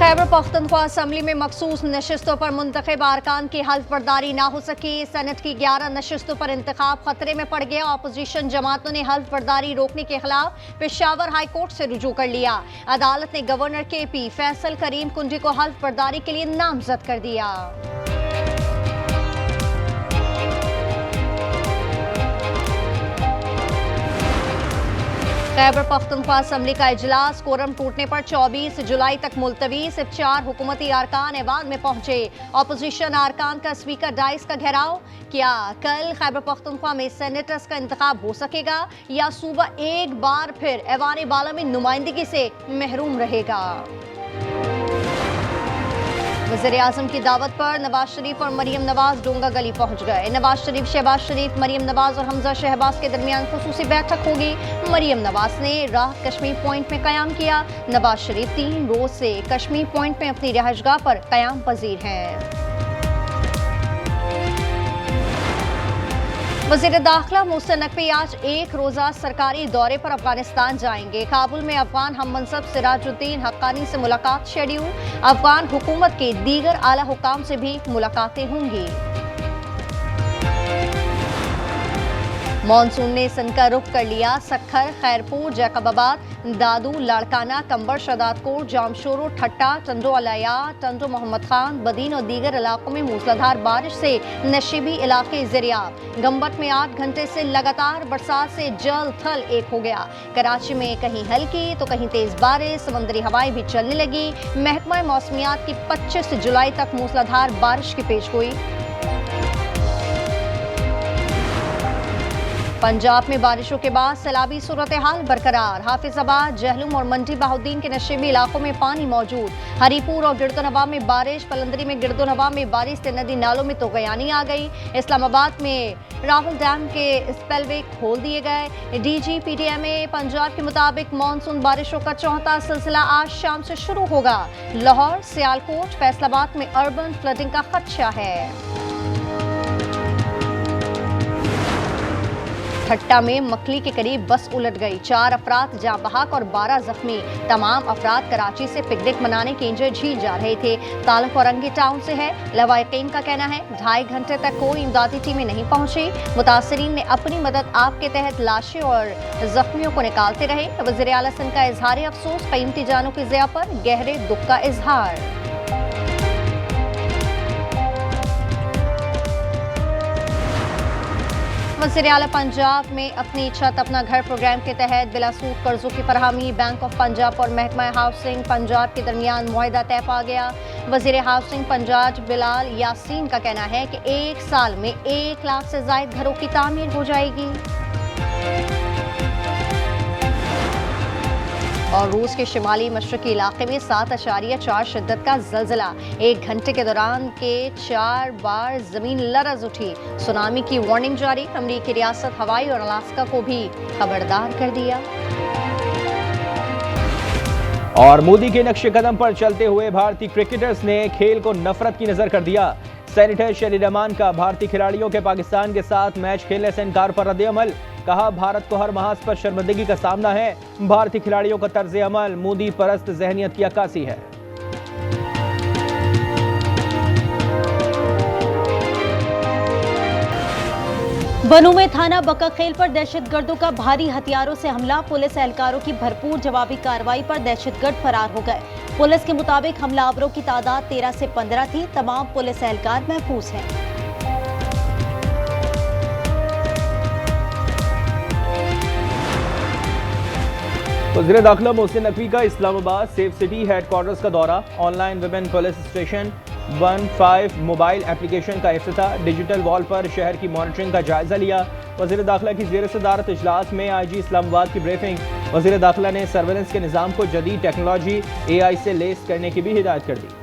Khyber Pakhtunkhwa assembly में मखसूस नशिस्तों पर मुंतखब अरकान की हल्फ बर्दारी ना हो सकी। सेनेट की 11 नशिस्तों पर इंतखाब खतरे में पड़ गया। अपोजिशन जमातों ने हल्फ बर्दारी रोकने के खिलाफ पेशावर हाई कोर्ट से रुजू कर लिया। अदालत ने गवर्नर KP फैसल करीम कुंजी को हल्फ बर्दारी के लिए नामजद कर दिया। खैबर पख्तूनख्वा असम्बली का इजलास कोरम टूटने पर 24 जुलाई तक मुलतवी। सिर्फ 4 हुकूमती अरकान ऐवान में पहुंचे। अपोजिशन अरकान का स्पीकर डाइस का घेराव। क्या कल खैबर पख्तूनख्वा में सेनेटर्स का इंतखाब हो सकेगा या सूबा एक बार फिर ऐवान बाला में नुमाइंदगी से महरूम रहेगा? वज़ीर-ए-आज़म की दावत पर नवाज शरीफ और मरियम नवाज डोंगा गली पहुंच गए। नवाज शरीफ, शहबाज शरीफ, मरियम नवाज और हमजा शहबाज के दरमियान खुसूसी बैठक होगी। मरियम नवाज ने राह कश्मीर पॉइंट में कयाम किया। नवाज शरीफ 3 रोज से कश्मीर पॉइंट में अपनी रिहाइशगाह पर कयाम पजीर हैं। वज़ीर दाखिला मोहसिन नकवी आज एक रोजा सरकारी दौरे पर अफगानिस्तान जाएंगे। काबुल में अफगान हम मनसब सिराजुद्दीन हक्कानी से मुलाकात शेड्यूल। अफगान हुकूमत के दीगर आला हुकाम से भी मुलाकातें होंगी। मानसून ने सन का रुख कर लिया। सक्खर, खैरपुर, जैकबाबाद, दादू, लाड़काना, कंबर, शदादकोट, जामशोरो, ठट्टा, टंडो अलाया, टंडो मोहम्मद खान, बदीन और दीगर इलाकों में मूसलाधार बारिश से नशीबी इलाके ज़ेरियाब। गंबट में 8 घंटे से लगातार बरसात से जल थल एक हो गया। कराची में कहीं हल्की तो कहीं तेज बारिश, समंदरी हवाएं भी चलने लगी। महकमा मौसमियात की 25 जुलाई तक मूसलाधार बारिश की पेशगोई। पंजाब में बारिशों के बाद सैलाबी सूरत हाल बरकरार। हाफिजाबाद, जहलुम और मंडी बहाउद्दीन के नशीबी इलाकों में पानी मौजूद। हरीपुर और गिरदोनवा में बारिश। पलंदरी में गिरदोनवा में बारिश से नदी नालों में तो गयानी आ गई। इस्लामाबाद में राहुल डैम के स्पेलवे खोल दिए गए। DGPDMA पंजाब के मुताबिक मानसून बारिशों का 4था सिलसिला आज शाम से शुरू होगा। लाहौर, सियालकोट, फैसलाबाद में अर्बन फ्लडिंग का खदशा है। ठट्टा में मकली के करीब बस उलट गई। 4 अफराद जाँ बहक और 12 जख्मी। तमाम अफराद कराची से पिकनिक मनाने केंजर झील जा रहे थे। ताल्लुक औरंगी टाउन से है। लवाहिकीन का कहना है 2.5 घंटे तक कोई इमदादी टीमें नहीं पहुंची। मुतासरीन ने अपनी मदद आप के तहत लाशें और जख्मियों को निकालते रहे। वज़ीर आला सिंध का इजहार अफसोस, कीमती जानों की ज़िया पर गहरे दुख का इजहार। वज़ीर आला पंजाब में अपनी छत अपना घर प्रोग्राम के तहत बिलासूद कर्जों की फरहमी। बैंक ऑफ पंजाब और महकमा हाउसिंग पंजाब के दरमियान मुआहिदा तय पा गया। वज़ीर हाउसिंग पंजाब बिलाल यासीन का कहना है कि 1 साल में 1 लाख से ज़ायद घरों की तामीर हो जाएगी। और रूस के शिमाली मशरकी इलाके में 7.4 शिद्दत का जलजिला। 1 घंटे के दौरान के 4 बार जमीन लरज उठी। सुनामी की वार्निंग जारी। अमरीकी रियासत हवाई और अलास्का को भी खबरदार कर दिया। और मोदी के नक्शे कदम पर चलते हुए भारतीय क्रिकेटर्स ने खेल को नफरत की नजर कर दिया। सेनेटर शरीर रहमान का भारतीय खिलाड़ियों के पाकिस्तान के साथ मैच खेलने से इनकार पर रद्द-ए-अमल। कहा भारत को हर महाज पर शर्मिंदगी का सामना है। भारतीय खिलाड़ियों का तर्ज अमल मोदी परस्त जहनियत की अक्कासी है। बनू में थाना बकाखेल पर दहशतगर्दों का भारी हथियारों से हमला। पुलिस एहलकारों की भरपूर जवाबी कार्रवाई पर दहशतगर्द फरार हो गए। पुलिस के मुताबिक हमलावरों की तादाद 13 से 15 थी। तमाम पुलिस एहलकार महफूज हैं। वज़ीर दाखिला मोहसिन नकवी का इस्लामाबाद सेफ सिटी हेडक्वार्टर्स का दौरा। Online women police station 15 mobile application का इफ्तिताह। डिजिटल वॉल पर शहर की मॉनिटरिंग का जायजा लिया। वज़ीर दाखिला की ज़ेर सदारत इजलास में IG इस्लामाबाद की ब्रीफिंग। वज़ीर दाखिला ने सर्वेलेंस के निज़ाम को जदीद टेक्नोलॉजी AI से लेस करने की भी हिदायत कर दी।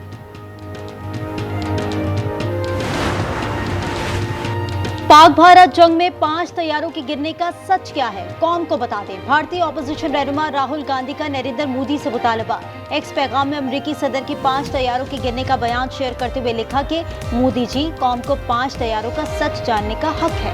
पाक भारत जंग में 5 तैयारों के गिरने का सच क्या है, कौम को बता दें। भारतीय ऑपोजिशन रहनुमा राहुल गांधी का नरेंद्र मोदी से मुतालबा। एक्स पैगाम में अमेरिकी सदर की 5 तैयारों के गिरने का बयान शेयर करते हुए लिखा कि मोदी जी, कौम को 5 तैयारों का सच जानने का हक है।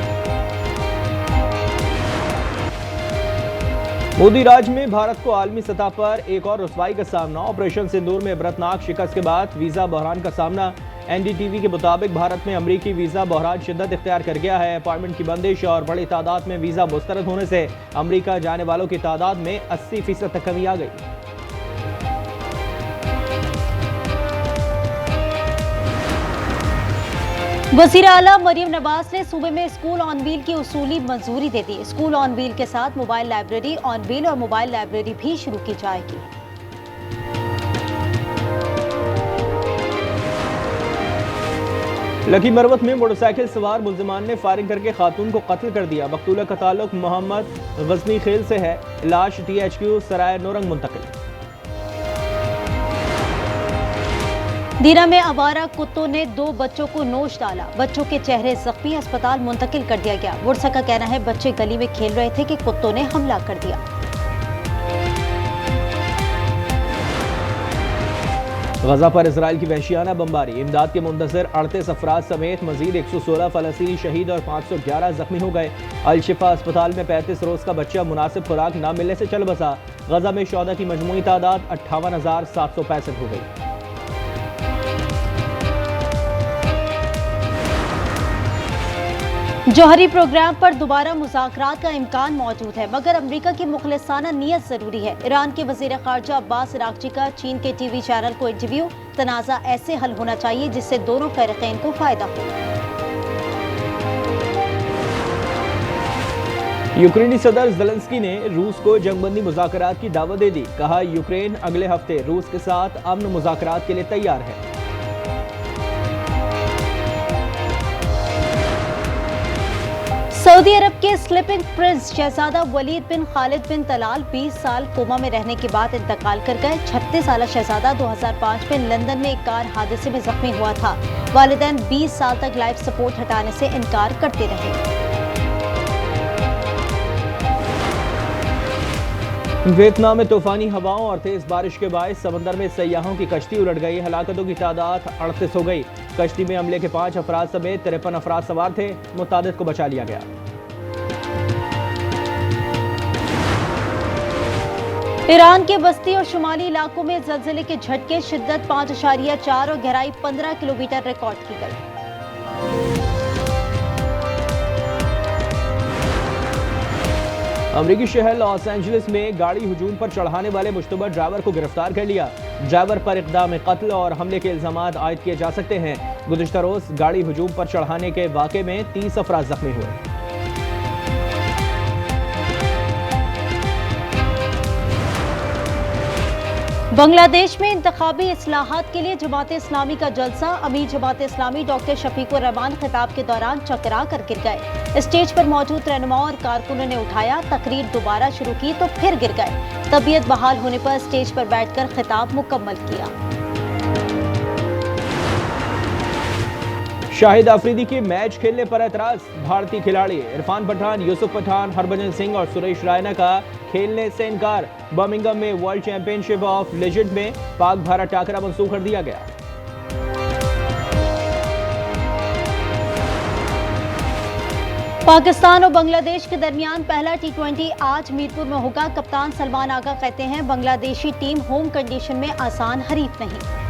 मोदी राज में भारत को आलमी सतह पर एक और रुसवाई का सामना। ऑपरेशन सिंदूर में इबरतनाक शिकस्त के बाद वीजा बहरान का सामना। एनडीटीवी के मुताबिक भारत में अमरीकी वीजा बहरान शिद्दत इख्तियार कर गया है। अपॉइंटमेंट की बंदिश और बड़ी तादाद में वीजा मुस्तरद होने से अमरीका जाने वालों की तादाद में 80% तक कमी आ गई। वज़ीर आला मरियम नवाज ने सूबे में स्कूल ऑन व्हील की उसूली मंजूरी दे दी। स्कूल ऑन व्हील के साथ मोबाइल लाइब्रेरी ऑन व्हील और मोबाइल लाइब्रेरी भी शुरू की जाएगी। लकी मरवत में मोटरसाइकिल सवार मुल्जिमान ने फायरिंग करके खातून को कत्ल कर दिया। मकतूला का ताल्लुक मोहम्मद गजनी खेल से है। लाश THQ सराय नौरंग मुंतकिल। दीना में आवारा कुत्तों ने 2 बच्चों को नोच डाला। बच्चों के चेहरे जख्मी, अस्पताल मुंतकिल कर दिया गया। वुरसा का कहना है बच्चे गली में खेल रहे थे कि कुत्तों ने हमला कर दिया। गजा पर इसराइल की वहशियाना बमबारी। इमदाद के मुंतजर 38 अफराद समेत मजीद 116 फलस्तीनी शहीद और 511 जख्मी हो गए। अल शिफा अस्पताल में 35 रोज का बच्चा मुनासिब खुराक न मिलने से चल बसा। गजा में शौदा की मजमूई तादाद 58,765 हो गई। जौहरी प्रोग्राम पर दोबारा मुज़ाकरात का इम्कान मौजूद है, मगर अमेरिका की मुखलिसाना नीयत जरूरी है। ईरान के वज़ीर ख़ारजा अब्बास इराक़ची का चीन के TV चैनल को इंटरव्यू। तनाज़ा ऐसे हल होना चाहिए जिससे दोनों फ़रीक़ैन को फ़ायदा हो। यूक्रेनी सदर ज़ेलेंस्की ने रूस को जंगबंदी मुज़ाकरात की दावत दे दी। कहा यूक्रेन अगले हफ्ते रूस के साथ अमन मुज़ाकरात के लिए तैयार है। सऊदी अरब के स्लीपिंग प्रिंस शहजादा वलीद बिन खालिद बिन तलाल 20 साल कोमा में रहने के बाद इंतकाल कर गए। 36 साल शहजादा 2005 में लंदन में एक कार हादसे में जख्मी हुआ था। वालिदैन 20 साल तक लाइफ सपोर्ट हटाने से इनकार करते रहे। वियतनाम में तूफानी हवाओं और तेज बारिश के बायस समंदर में सयाहों की कश्ती उलट गई। हलाकतों की तादाद 38 हो गई। कश्ती में अमले के 5 अफराद समेत 53 अफराद सवार थे। मुतादिद को बचा लिया गया। ईरान के वस्ती और शुमाली इलाकों में ज़लज़ले के झटके, शिद्दत 5.4 और गहराई 15 किलोमीटर रिकॉर्ड की गई। अमरीकी शहर लॉस एंजलिस में गाड़ी हुजूम पर चढ़ाने वाले मुश्तबा ड्राइवर को गिरफ्तार कर लिया। ड्राइवर पर इक़दाम कत्ल और हमले के इल्जामात आयद किए जा सकते हैं। गुज़िश्ता रोज गाड़ी हुजूम पर चढ़ाने के वाक़े में 30 अफराद जख्मी हुए। बांग्लादेश में इंतखाबी इस्लाहात के लिए जमात इस्लामी का जलसा। अमीर जमात इस्लामी डॉक्टर शफीकुर रहमान खिताब के दौरान चकरा कर गिर गए। स्टेज पर मौजूद रहनुमाओं और कारकुनों ने उठाया, तकरीर दोबारा शुरू की तो फिर गिर गए। तबीयत बहाल होने पर स्टेज पर बैठकर खिताब मुकम्मल किया। शाहिद आफरीदी के मैच खेलने पर एतराज। भारतीय खिलाड़ी इरफान पठान, यूसुफ पठान, हरभजन सिंह और सुरेश रैना का खेलने से इनकार। बर्मिंघम में वर्ल्ड चैंपियनशिप ऑफ लेजेंड में पाक भारत टाकरा मंसूख कर दिया गया। पाकिस्तान और बांग्लादेश के दरमियान पहला T20 आज मीरपुर में होगा। कप्तान सलमान आगा कहते हैं बांग्लादेशी टीम होम कंडीशन में आसान हरीफ नहीं।